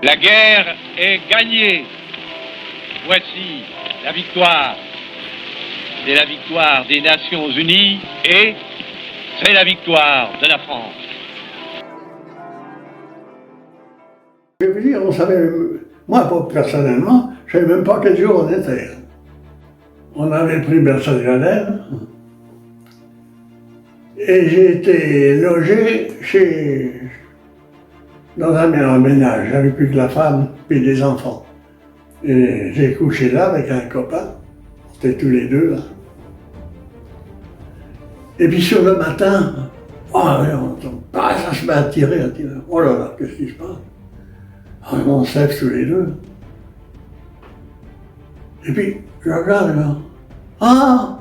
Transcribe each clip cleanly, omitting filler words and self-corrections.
La guerre est gagnée. Voici la victoire. C'est la victoire des Nations Unies et c'est la victoire de la France. Je veux dire, on savait, moi pas personnellement, je ne savais même pas quel jour on était. On avait pris Bersac-Gradelle et j'ai été logé dans un ménage avec plus que la femme et des enfants. Et j'ai couché là avec un copain, on était tous les deux là. Et puis sur le matin, ça se met à tirer. Oh là là, qu'est-ce qui se passe? On se lève tous les deux. Et puis, je regarde là. Ah,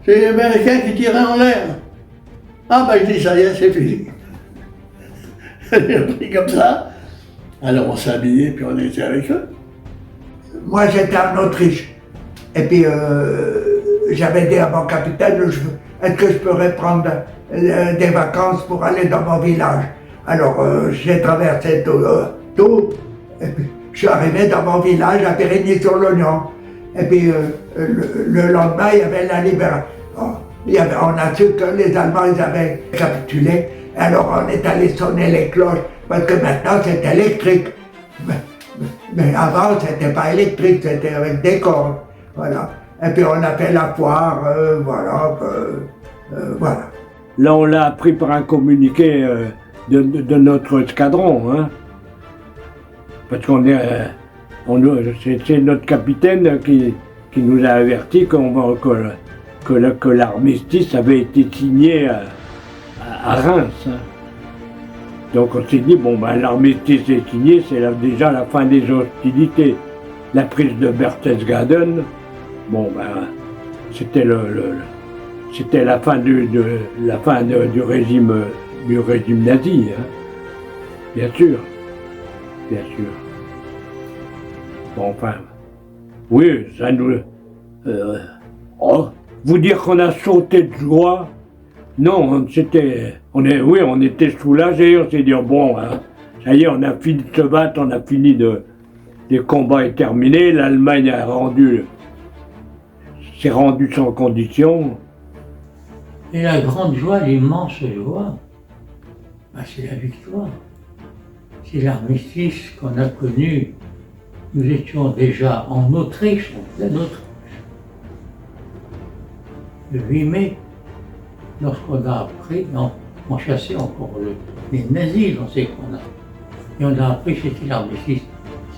c'est les Américains qui tiraient en l'air. Ah ben je dis, ça y est, c'est fini. J'ai pris comme ça. Alors on s'est habillés, puis on était avec eux. Moi j'étais en Autriche. Et puis j'avais dit à mon capitaine, est-ce que je pourrais prendre des vacances pour aller dans mon village? Alors j'ai traversé tout, et puis je suis arrivé dans mon village à Périgny-sur-l'Oignon. Et puis le lendemain, il y avait la libération. On a su que les Allemands ils avaient capitulé. Alors on est allé sonner les cloches, parce que maintenant c'est électrique. Mais avant c'était pas électrique, c'était avec des cordes. Voilà. Et puis on a fait la foire, voilà. Là on l'a appris par un communiqué de notre escadron, hein. Parce qu'on est, c'est notre capitaine qui nous a averti que l'armistice avait été signé à Reims. Hein. Donc on s'est dit, bon ben l'armistice est signé, c'est déjà la fin des hostilités. La prise de Berchtesgaden, bon ben c'était c'était la fin du régime nazi, hein. Bien sûr. Bon, enfin, oui, ça nous... vous dire qu'on a sauté de joie, non, on était soulagés, on s'est dit, bon, hein, ça y est, on a fini de se battre, on a fini les combats est terminé, l'Allemagne s'est rendue sans condition. Et la grande joie, l'immense joie, c'est la victoire. C'est l'armistice qu'on a connu. Nous étions déjà en Autriche, en pleine Autriche. Le 8 mai, lorsqu'on a appris, on chassait encore les nazis, on sait qu'on a. Et on a appris que c'était l'armistice.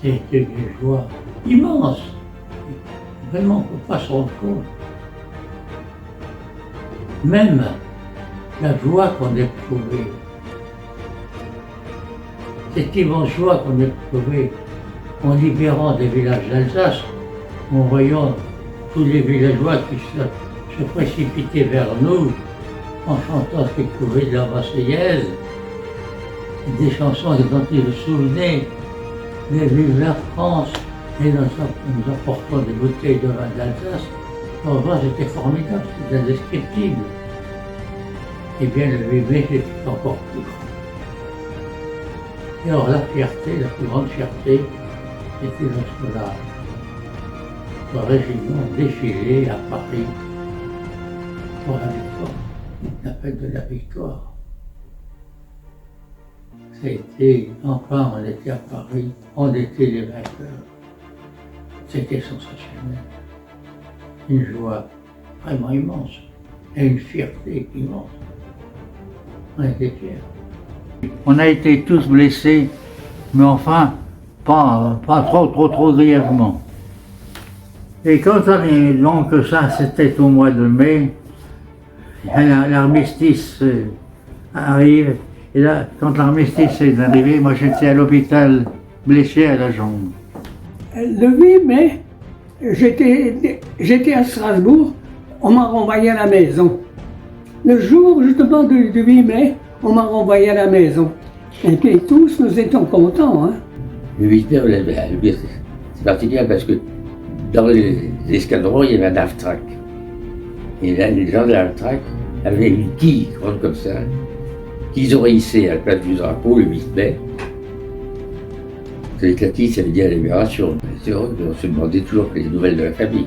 C'était une joie immense. Vraiment, on ne peut pas se rendre compte. Même la joie qu'on éprouvait, cette immense joie qu'on éprouvait en libérant des villages d'Alsace, en voyant tous les villageois qui se précipitaient vers nous, en chantant ce qu'ils pouvaient de la Marseillaise, des chansons dont ils se souvenaient, les Vive la France, et nous apportant des bouteilles de vin d'Alsace. Enfin, c'était formidable, c'était indescriptible. Et bien le 8 mai, c'était encore plus grand. Et alors la fierté, la plus grande fierté, c'était lorsque le régiment défilait à Paris pour la victoire, la fête de la victoire. C'était, enfin, on était à Paris, on était les vainqueurs. C'était sensationnel. Une joie vraiment immense et une fierté immense. On était fiers. On a été tous blessés, mais enfin, pas trop grièvement. Et quand donc ça, c'était au mois de mai, l'armistice arrive, et là, quand l'armistice est arrivé, moi j'étais à l'hôpital blessé à la jambe. Le 8 mai, j'étais à Strasbourg, on m'a renvoyé à la maison. Le jour justement du 8 mai, on m'a renvoyé à la maison. Et puis tous, nous étions contents. Hein. Le 8 mai, c'est particulier parce que dans les escadrons, il y avait un half-track. Et là, les gens de l'half-track avaient une quille grande comme ça, qu'ils ont hissé à la place du drapeau le 8 mai. éclatiste, ça veut dire la libération. C'est vrai qu'on se demandait toujours les nouvelles de la famille.